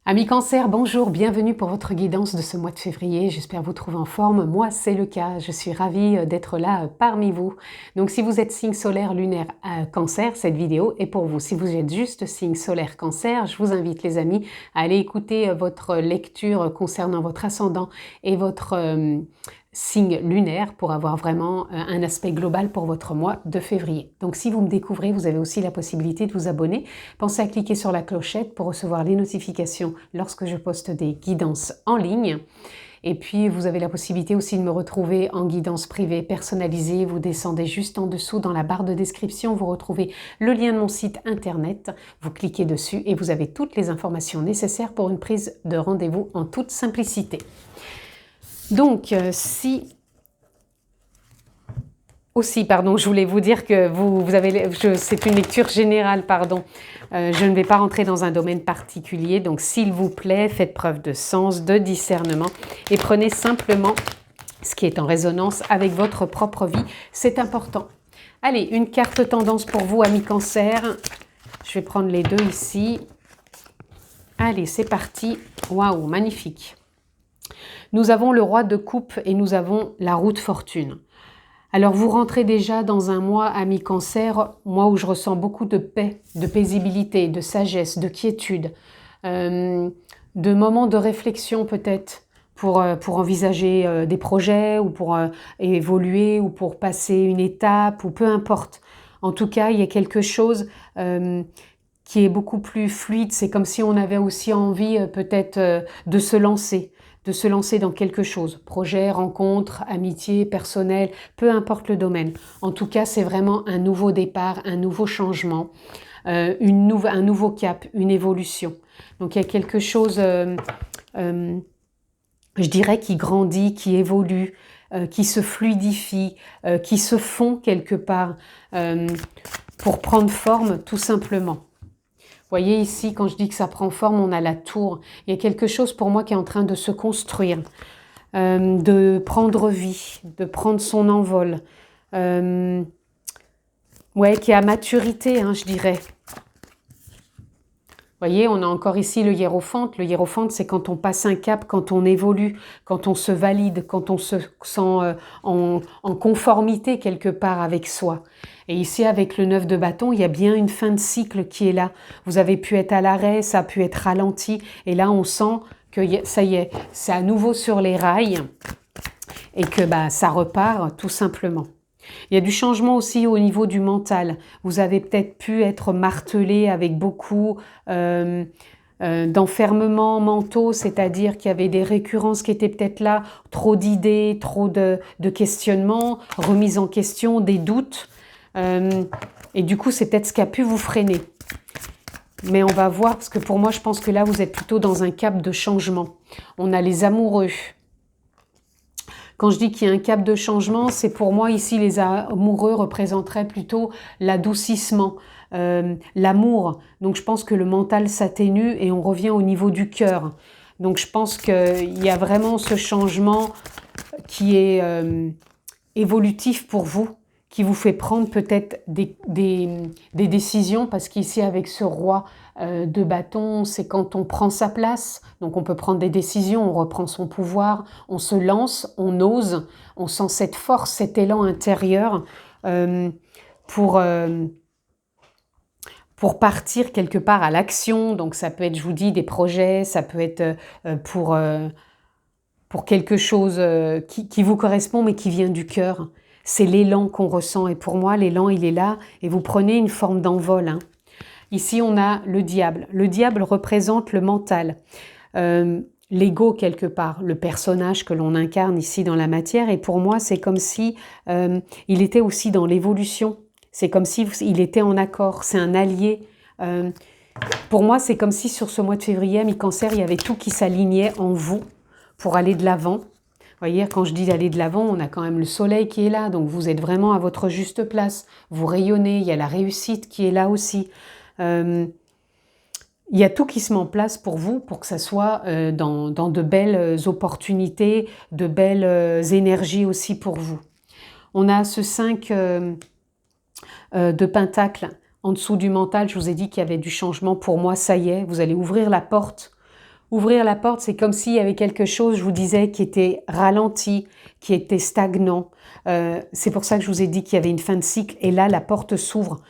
Amis Cancer, bonjour, bienvenue pour votre guidance de ce mois de février. J'espère vous trouver en forme. Moi, c'est le cas. Je suis ravie d'être là parmi vous. Donc, si vous êtes signe solaire, lunaire, Cancer, cette vidéo est pour vous. Si vous êtes juste signe solaire, Cancer, je vous invite, les amis, à aller écouter votre lecture concernant votre ascendant et votre signe lunaire pour avoir vraiment un aspect global pour votre mois de février. Donc si vous me découvrez, vous avez aussi la possibilité de vous abonner. Pensez à cliquer sur la clochette pour recevoir les notifications lorsque je poste des guidances en ligne. Et puis vous avez la possibilité aussi de me retrouver en guidance privée personnalisée. Vous descendez juste en dessous dans la barre de description, vous retrouvez le lien de mon site internet. Vous cliquez dessus et vous avez toutes les informations nécessaires pour une prise de rendez-vous en toute simplicité. Donc, je voulais vous dire que c'est une lecture générale, pardon. Je ne vais pas rentrer dans un domaine particulier, donc s'il vous plaît, faites preuve de sens, de discernement et prenez simplement ce qui est en résonance avec votre propre vie, c'est important. Allez, une carte tendance pour vous, amis Cancer. Je vais prendre les deux ici. Allez, c'est parti. Waouh, magnifique. Nous avons le roi de coupe et nous avons la roue de fortune. Alors vous rentrez déjà dans un mois, amis Cancer, mois où je ressens beaucoup de paix, de paisibilité, de sagesse, de quiétude, de moments de réflexion peut-être pour envisager des projets ou pour évoluer ou pour passer une étape ou peu importe. En tout cas, il y a quelque chose qui est beaucoup plus fluide. C'est comme si on avait aussi envie peut-être de se lancer dans quelque chose, projet, rencontre, amitié, personnel, peu importe le domaine. En tout cas, c'est vraiment un nouveau départ, un nouveau changement, un nouveau cap, une évolution. Donc il y a quelque chose, je dirais, qui grandit, qui évolue, qui se fluidifie, qui se fond quelque part pour prendre forme tout simplement. Vous voyez ici, quand je dis que ça prend forme, on a la tour. Il y a quelque chose pour moi qui est en train de se construire, de prendre vie, de prendre son envol. Ouais, qui est à maturité, hein, je dirais. Vous voyez, on a encore ici le hiérophante. Le hiérophante, c'est quand on passe un cap, quand on évolue, quand on se valide, quand on se sent en conformité quelque part avec soi. Et ici, avec le 9 de bâton, il y a bien une fin de cycle qui est là. Vous avez pu être à l'arrêt, ça a pu être ralenti. Et là, on sent que ça y est, c'est à nouveau sur les rails et que ça repart tout simplement. Il y a du changement aussi au niveau du mental. Vous avez peut-être pu être martelé avec beaucoup d'enfermements mentaux, c'est-à-dire qu'il y avait des récurrences qui étaient peut-être là, trop d'idées, trop de questionnements, remise en question, des doutes. Et du coup, c'est peut-être ce qui a pu vous freiner. Mais on va voir, parce que pour moi, je pense que là, vous êtes plutôt dans un cap de changement. On a les amoureux. Quand je dis qu'il y a un cap de changement, c'est pour moi ici, les amoureux représenteraient plutôt l'adoucissement, l'amour. Donc je pense que le mental s'atténue et on revient au niveau du cœur. Donc je pense qu'il y a vraiment ce changement qui est évolutif pour vous, qui vous fait prendre peut-être des décisions, parce qu'ici avec ce roi de bâton, c'est quand on prend sa place, donc on peut prendre des décisions, on reprend son pouvoir, on se lance, on ose, on sent cette force, cet élan intérieur pour partir quelque part à l'action. Donc ça peut être, je vous dis, des projets, ça peut être pour quelque chose qui vous correspond mais qui vient du cœur. C'est l'élan qu'on ressent et pour moi l'élan il est là et vous prenez une forme d'envol. Hein. Ici on a le diable. Le diable représente le mental, l'ego quelque part, le personnage que l'on incarne ici dans la matière et pour moi c'est comme si il était aussi dans l'évolution. C'est comme si il était en accord, c'est un allié. Pour moi c'est comme si sur ce mois de février, mi-cancer, il y avait tout qui s'alignait en vous pour aller de l'avant. Vous voyez, quand je dis d'aller de l'avant, on a quand même le soleil qui est là, donc vous êtes vraiment à votre juste place, vous rayonnez, il y a la réussite qui est là aussi. Il y a tout qui se met en place pour vous, pour que ça soit dans de belles opportunités, de belles énergies aussi pour vous. On a ce 5 de pentacles en dessous du mental, je vous ai dit qu'il y avait du changement. Pour moi, ça y est, vous allez ouvrir la porte Ouvrir la porte, c'est comme s'il y avait quelque chose, je vous disais, qui était ralenti, qui était stagnant. C'est pour ça que je vous ai dit qu'il y avait une fin de cycle. Et là, la porte s'ouvre.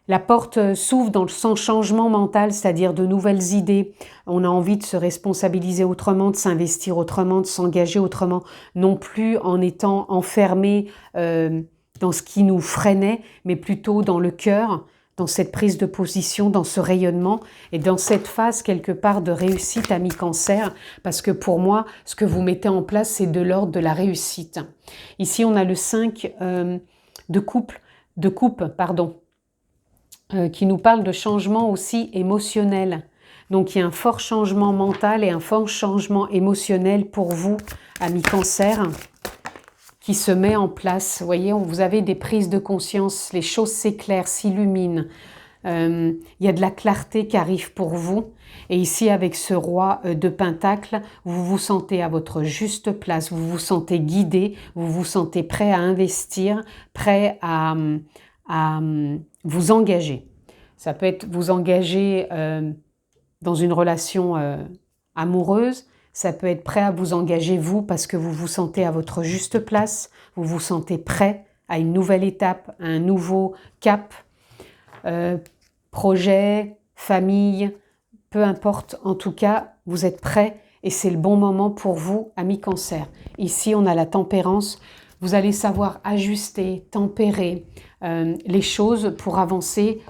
La porte s'ouvre dans le sens changement mental, c'est-à-dire de nouvelles idées. On a envie de se responsabiliser autrement, de s'investir autrement, de s'engager autrement, non plus en étant enfermé dans ce qui nous freinait, mais plutôt dans le cœur, dans cette prise de position, dans ce rayonnement et dans cette phase quelque part de réussite à mi-cancer, parce que pour moi, ce que vous mettez en place, c'est de l'ordre de la réussite. Ici, on a le 5 de coupe, qui nous parle de changement aussi émotionnel. Donc il y a un fort changement mental et un fort changement émotionnel pour vous, amis cancer, qui se met en place. Vous voyez, vous avez des prises de conscience, les choses s'éclairent, s'illuminent. Il y a de la clarté qui arrive pour vous. Et ici, avec ce roi de Pentacles, vous vous sentez à votre juste place, vous vous sentez guidé, vous vous sentez prêt à investir, prêt à vous engager. Ça peut être vous engager dans une relation amoureuse, ça peut être prêt à vous engager vous parce que vous vous sentez à votre juste place, vous vous sentez prêt à une nouvelle étape, à un nouveau cap, projet, famille, peu importe, en tout cas, vous êtes prêt et c'est le bon moment pour vous, amis cancer. Ici, on a la tempérance. Vous allez savoir ajuster, tempérer les choses pour avancer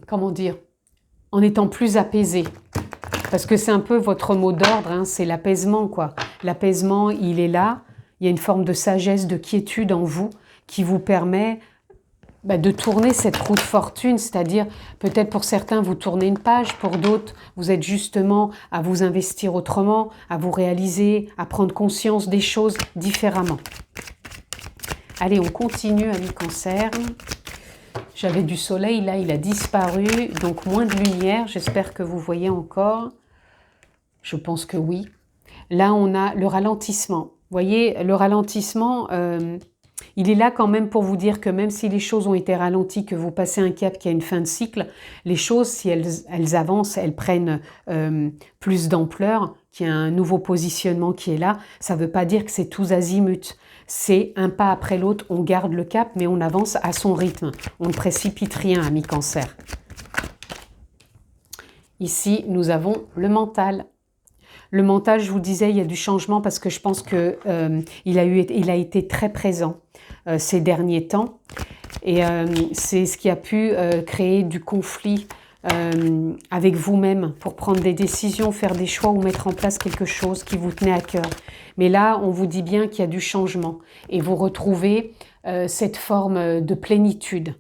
comment dire, en étant plus apaisé. Parce que c'est un peu votre mot d'ordre, hein, c'est l'apaisement, quoi. L'apaisement, il est là. Il y a une forme de sagesse, de quiétude en vous qui vous permet de tourner cette roue de fortune, c'est-à-dire peut-être pour certains vous tournez une page, pour d'autres vous êtes justement à vous investir autrement, à vous réaliser, à prendre conscience des choses différemment. Allez, on continue, amis cancer. J'avais du soleil, là il a disparu, donc moins de lumière, j'espère que vous voyez encore. Je pense que oui. Là on a le ralentissement. Vous voyez, le ralentissement... il est là quand même pour vous dire que même si les choses ont été ralenties, que vous passez un cap qui a une fin de cycle, les choses, si elles avancent, elles prennent plus d'ampleur, qu'il y a un nouveau positionnement qui est là, ça ne veut pas dire que c'est tous azimuts. C'est un pas après l'autre, on garde le cap, mais on avance à son rythme. On ne précipite rien, ami cancer. Ici, nous avons le mental. Le mental, je vous disais, il y a du changement parce que je pense que il a été très présent ces derniers temps. Et c'est ce qui a pu créer du conflit avec vous-même pour prendre des décisions, faire des choix ou mettre en place quelque chose qui vous tenait à cœur. Mais là, on vous dit bien qu'il y a du changement et vous retrouvez cette forme de plénitude.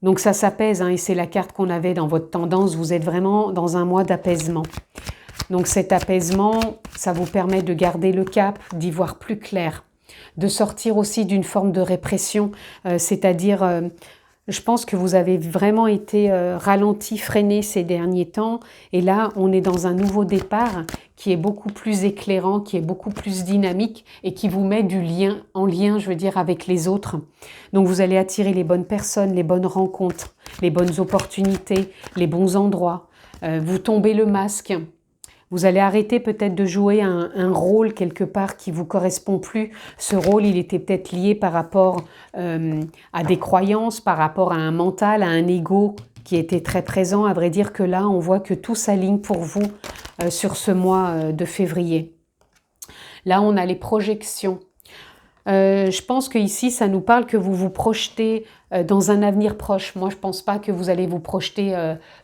Donc ça s'apaise, hein, et c'est la carte qu'on avait dans votre tendance. Vous êtes vraiment dans un mois d'apaisement. Donc cet apaisement, ça vous permet de garder le cap, d'y voir plus clair, de sortir aussi d'une forme de répression, c'est-à-dire, je pense que vous avez vraiment été ralenti, freiné ces derniers temps, et là on est dans un nouveau départ qui est beaucoup plus éclairant, qui est beaucoup plus dynamique et qui vous met en lien, je veux dire, avec les autres. Donc vous allez attirer les bonnes personnes, les bonnes rencontres, les bonnes opportunités, les bons endroits, vous tombez le masque. Vous allez arrêter peut-être de jouer un rôle quelque part qui ne vous correspond plus. Ce rôle, il était peut-être lié par rapport à des croyances, par rapport à un mental, à un ego qui était très présent. À vrai dire que là, on voit que tout s'aligne pour vous sur ce mois de février. Là, on a les projections. Je pense qu'ici, ça nous parle que vous vous projetez dans un avenir proche. Moi, je ne pense pas que vous allez vous projeter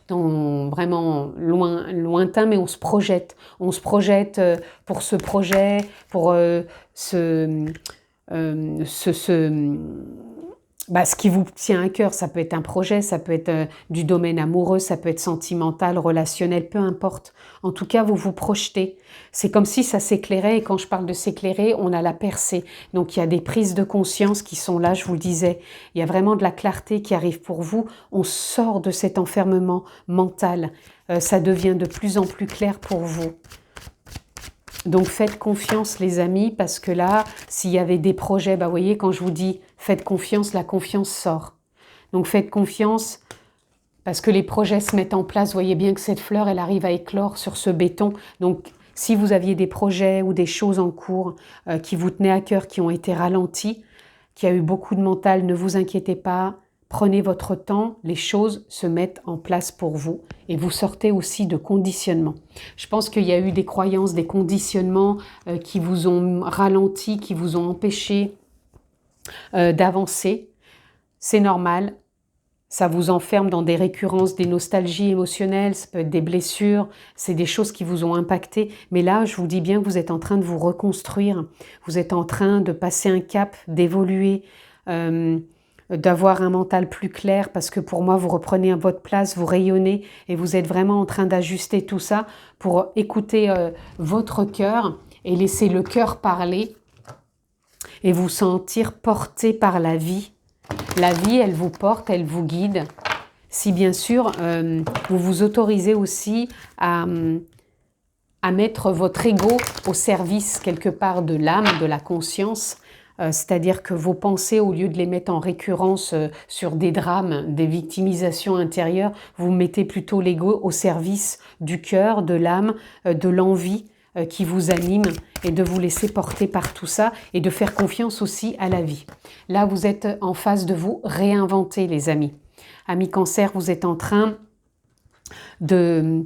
dans vraiment lointain, mais on se projette. On se projette pour ce projet, pour ce qui vous tient à cœur. Ça peut être un projet, ça peut être du domaine amoureux, ça peut être sentimental, relationnel, peu importe. En tout cas, vous vous projetez. C'est comme si ça s'éclairait, et quand je parle de s'éclairer, on a la percée. Donc, il y a des prises de conscience qui sont là, je vous le disais. Il y a vraiment de la clarté qui arrive pour vous. On sort de cet enfermement mental. Ça devient de plus en plus clair pour vous. Donc faites confiance les amis, parce que là, s'il y avait des projets, vous voyez, quand je vous dis faites confiance, la confiance sort. Donc faites confiance parce que les projets se mettent en place. Vous voyez bien que cette fleur, elle arrive à éclore sur ce béton. Donc, si vous aviez des projets ou des choses en cours qui vous tenaient à cœur, qui ont été ralentis, qui a eu beaucoup de mental, ne vous inquiétez pas. Prenez votre temps, les choses se mettent en place pour vous et vous sortez aussi de conditionnement. Je pense qu'il y a eu des croyances, des conditionnements qui vous ont ralenti, qui vous ont empêché d'avancer. C'est normal, ça vous enferme dans des récurrences, des nostalgies émotionnelles, ça peut être des blessures, c'est des choses qui vous ont impacté. Mais là, je vous dis bien que vous êtes en train de vous reconstruire, vous êtes en train de passer un cap, d'évoluer, d'avoir un mental plus clair, parce que pour moi, vous reprenez à votre place, vous rayonnez et vous êtes vraiment en train d'ajuster tout ça pour écouter votre cœur et laisser le cœur parler et vous sentir porté par la vie. La vie, elle vous porte, elle vous guide. Si bien sûr, vous vous autorisez aussi à mettre votre ego au service quelque part de l'âme, de la conscience, c'est-à-dire que vos pensées, au lieu de les mettre en récurrence sur des drames, des victimisations intérieures, vous mettez plutôt l'ego au service du cœur, de l'âme, de l'envie qui vous anime et de vous laisser porter par tout ça et de faire confiance aussi à la vie. Là, vous êtes en phase de vous réinventer, les amis. Amis Cancer, vous êtes en train de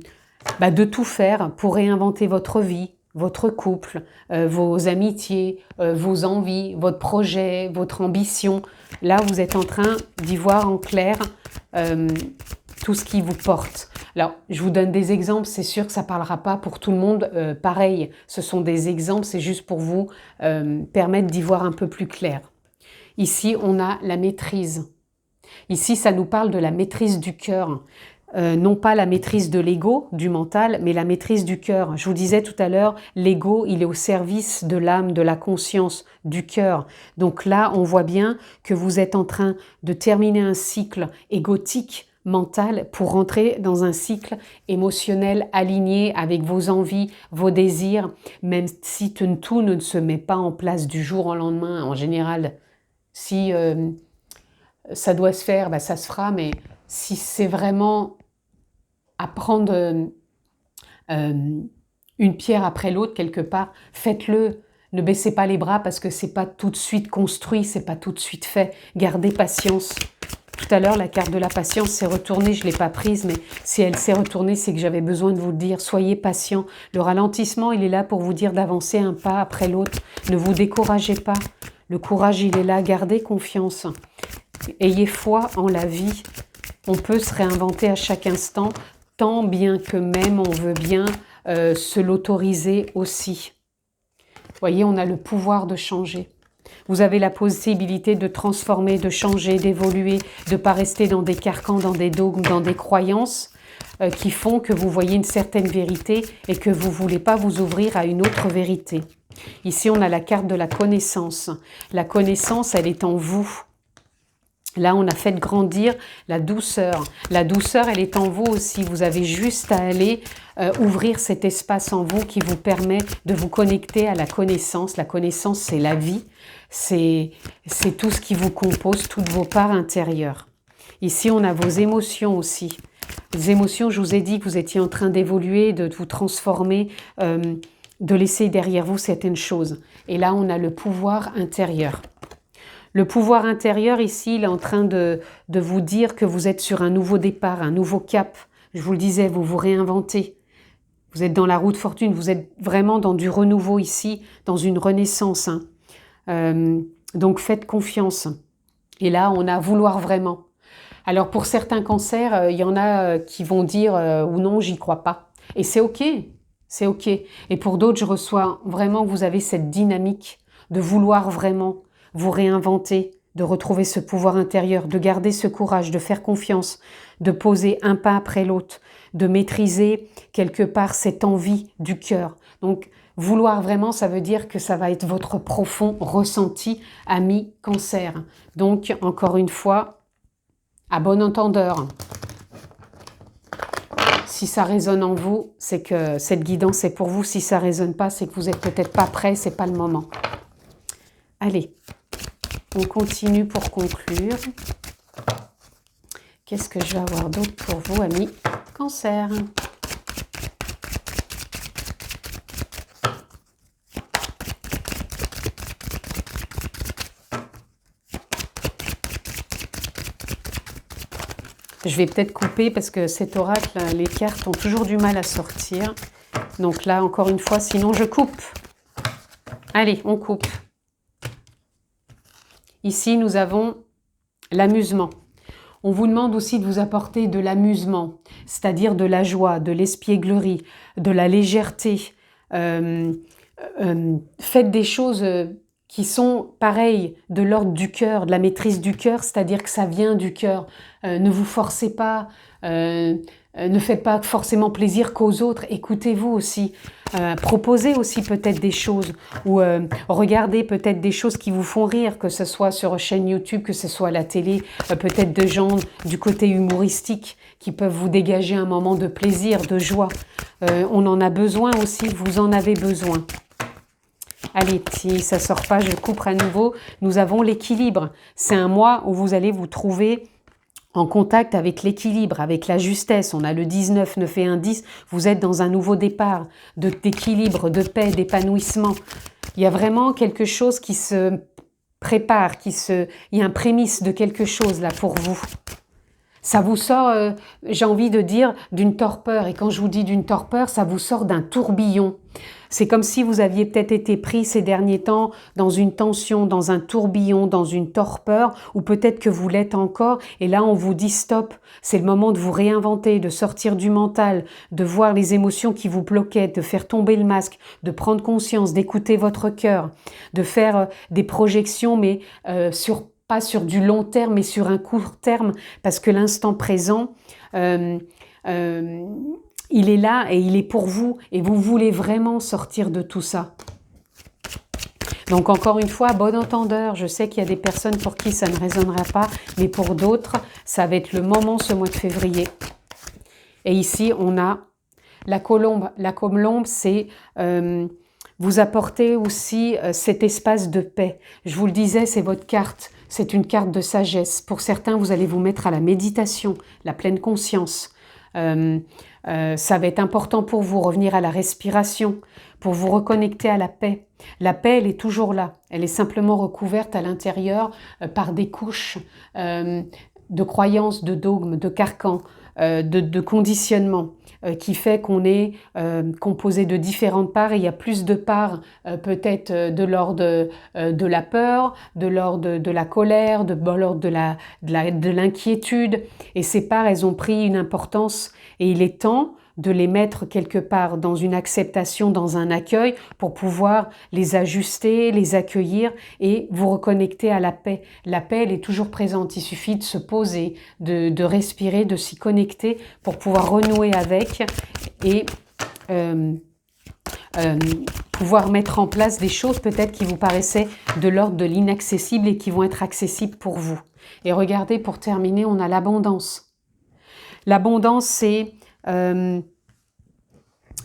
tout faire pour réinventer votre vie, votre couple, vos amitiés, vos envies, votre projet, votre ambition. Là, vous êtes en train d'y voir en clair tout ce qui vous porte. Alors, je vous donne des exemples, c'est sûr que ça ne parlera pas pour tout le monde pareil. Ce sont des exemples, c'est juste pour vous permettre d'y voir un peu plus clair. Ici, on a la maîtrise. Ici, ça nous parle de la maîtrise du cœur. Non pas la maîtrise de l'ego, du mental, mais la maîtrise du cœur. Je vous disais tout à l'heure, l'ego, il est au service de l'âme, de la conscience, du cœur. Donc là, on voit bien que vous êtes en train de terminer un cycle égotique, mental, pour rentrer dans un cycle émotionnel aligné avec vos envies, vos désirs, même si tout ne se met pas en place du jour au lendemain. En général, si ça doit se faire, ça se fera, mais si c'est vraiment à prendre une pierre après l'autre quelque part, faites-le. Ne baissez pas les bras parce que c'est pas tout de suite construit, c'est pas tout de suite fait. Gardez patience. Tout à l'heure, la carte de la patience s'est retournée, je ne l'ai pas prise, mais si elle s'est retournée, c'est que j'avais besoin de vous le dire. Soyez patient. Le ralentissement, il est là pour vous dire d'avancer un pas après l'autre. Ne vous découragez pas. Le courage, il est là. Gardez confiance. Ayez foi en la vie. On peut se réinventer à chaque instant, tant bien que même on veut bien se l'autoriser aussi. Vous voyez, on a le pouvoir de changer. Vous avez la possibilité de transformer, de changer, d'évoluer, de ne pas rester dans des carcans, dans des dogmes, dans des croyances qui font que vous voyez une certaine vérité et que vous ne voulez pas vous ouvrir à une autre vérité. Ici, on a la carte de la connaissance. La connaissance, elle est en vous. Là, on a fait grandir la douceur. La douceur, elle est en vous aussi. Vous avez juste à aller ouvrir cet espace en vous qui vous permet de vous connecter à la connaissance. La connaissance, c'est la vie. C'est tout ce qui vous compose, toutes vos parts intérieures. Ici, on a vos émotions aussi. Les émotions, je vous ai dit que vous étiez en train d'évoluer, de vous transformer, de laisser derrière vous certaines choses. Et là, on a le pouvoir intérieur. Le pouvoir intérieur, ici, il est en train de vous dire que vous êtes sur un nouveau départ, un nouveau cap. Je vous le disais, vous vous réinventez. Vous êtes dans la roue de fortune, vous êtes vraiment dans du renouveau ici, dans une renaissance. Donc faites confiance. Et là, on a vouloir vraiment. Alors pour certains cancers, il y en a qui vont dire ou non, j'y crois pas. Et c'est ok, c'est ok. Et pour d'autres, je reçois vraiment que vous avez cette dynamique de vouloir vraiment vous réinventer, de retrouver ce pouvoir intérieur, de garder ce courage, de faire confiance, de poser un pas après l'autre, de maîtriser quelque part cette envie du cœur. Donc, vouloir vraiment, ça veut dire que ça va être votre profond ressenti, ami Cancer. Donc, encore une fois, à bon entendeur, si ça résonne en vous, c'est que cette guidance est pour vous. Si ça ne résonne pas, c'est que vous n'êtes peut-être pas prêt, ce n'est pas le moment. Allez, on continue pour conclure. Qu'est-ce que je vais avoir d'autre pour vous, amis Cancer? Je vais peut-être couper parce que cet oracle, les cartes ont toujours du mal à sortir. Donc là, encore une fois, sinon je coupe. Allez, on coupe. Ici, nous avons l'amusement. On vous demande aussi de vous apporter de l'amusement, c'est-à-dire de la joie, de l'espièglerie, de la légèreté. Faites des choses qui sont pareilles, de l'ordre du cœur, de la maîtrise du cœur, c'est-à-dire que ça vient du cœur. Ne vous forcez pas, ne faites pas forcément plaisir qu'aux autres, écoutez-vous aussi. Proposez aussi peut-être des choses ou regardez peut-être des choses qui vous font rire, que ce soit sur chaîne YouTube, que ce soit à la télé, peut-être de gens du côté humoristique qui peuvent vous dégager un moment de plaisir, de joie. On en a besoin aussi, vous en avez besoin. Allez, si ça ne sort pas, je coupe à nouveau. Nous avons l'équilibre. C'est un mois où vous allez vous trouver en contact avec l'équilibre, avec la justesse. On a le 19, 9 et 1, 10. Vous êtes dans un nouveau départ d'équilibre, de paix, d'épanouissement. Il y a vraiment quelque chose qui se prépare, il y a un prémisse de quelque chose là pour vous. Ça vous sort, j'ai envie de dire, d'une torpeur. Et quand je vous dis d'une torpeur, ça vous sort d'un tourbillon. C'est comme si vous aviez peut-être été pris ces derniers temps dans une tension, dans un tourbillon, dans une torpeur, ou peut-être que vous l'êtes encore. Et là, on vous dit stop. C'est le moment de vous réinventer, de sortir du mental, de voir les émotions qui vous bloquaient, de faire tomber le masque, de prendre conscience, d'écouter votre cœur, de faire des projections, mais pas sur du long terme, mais sur un court terme, parce que l'instant présent, il est là et il est pour vous, et vous voulez vraiment sortir de tout ça. Donc encore une fois, bon entendeur, je sais qu'il y a des personnes pour qui ça ne résonnera pas, mais pour d'autres, ça va être le moment ce mois de février. Et ici, on a la colombe. La colombe, c'est vous apporter aussi cet espace de paix. Je vous le disais, c'est votre carte. C'est une carte de sagesse. Pour certains, vous allez vous mettre à la méditation, la pleine conscience. Ça va être important pour vous, revenir à la respiration, pour vous reconnecter à la paix. La paix, elle est toujours là. Elle est simplement recouverte à l'intérieur par des couches de croyances, de dogmes, de carcans, de conditionnements, qui fait qu'on est composé de différentes parts, et il y a plus de parts peut-être de l'ordre de la peur, de l'ordre de la colère, de l'ordre de l'inquiétude, et ces parts, elles ont pris une importance, et il est temps de les mettre quelque part dans une acceptation, dans un accueil, pour pouvoir les ajuster, les accueillir et vous reconnecter à la paix. La paix, elle est toujours présente, il suffit de se poser, de respirer, de s'y connecter pour pouvoir renouer avec et pouvoir mettre en place des choses peut-être qui vous paraissaient de l'ordre de l'inaccessible et qui vont être accessibles pour vous. Et regardez, pour terminer, on a l'abondance. L'abondance, c'est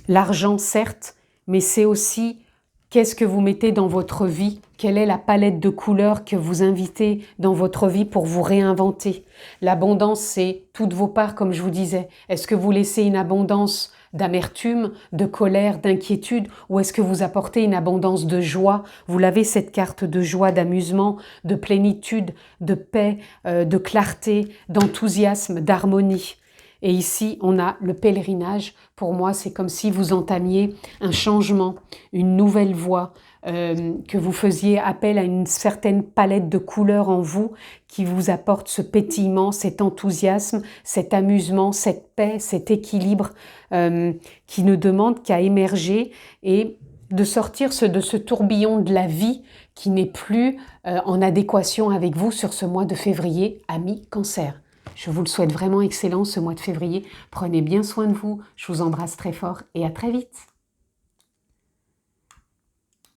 l'argent, certes, mais c'est aussi qu'est-ce que vous mettez dans votre vie, quelle est la palette de couleurs que vous invitez dans votre vie pour vous réinventer. L'abondance, c'est toutes vos parts, comme je vous disais. Est-ce que vous laissez une abondance d'amertume, de colère, d'inquiétude, ou est-ce que vous apportez une abondance de joie? Vous l'avez, cette carte de joie, d'amusement, de plénitude, de paix, de clarté, d'enthousiasme, d'harmonie. Et ici, on a le pèlerinage. Pour moi, c'est comme si vous entamiez un changement, une nouvelle voie, que vous faisiez appel à une certaine palette de couleurs en vous qui vous apporte ce pétillement, cet enthousiasme, cet amusement, cette paix, cet équilibre qui ne demande qu'à émerger et de sortir de ce tourbillon de la vie qui n'est plus en adéquation avec vous sur ce mois de février, amis Cancer. Je vous le souhaite vraiment excellent ce mois de février. Prenez bien soin de vous. Je vous embrasse très fort et à très vite.